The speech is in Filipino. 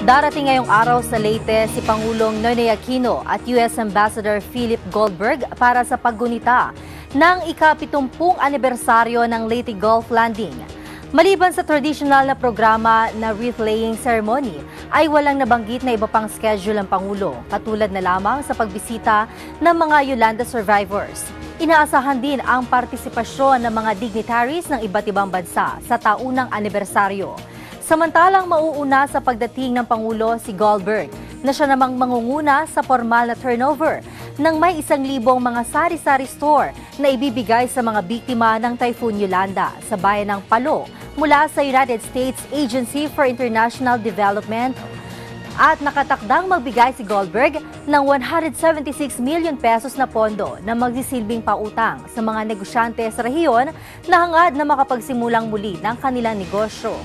Darating ngayong araw sa Leyte si Pangulong Noynoy Aquino at US Ambassador Philip Goldberg para sa paggunita ng ika-70 anibersaryo ng Leyte Gulf Landing. Maliban sa traditional na programa na wreath-laying ceremony, ay walang nabanggit na iba pang schedule ang Pangulo, katulad na lamang sa pagbisita ng mga Yolanda survivors. Inaasahan din ang partisipasyon ng mga dignitaries ng iba't ibang bansa sa taunang anibersaryo. Samantalang mauuna sa pagdating ng Pangulo si Goldberg na siya namang mangunguna sa formal na turnover ng may 1,000 mga sari-sari store na ibibigay sa mga biktima ng Typhoon Yolanda sa bayan ng Palo mula sa United States Agency for International Development. At nakatakdang magbigay si Goldberg ng 176 million pesos na pondo na magsisilbing pautang sa mga negosyante sa rehiyon na hangad na makapagsimulang muli ng kanilang negosyo.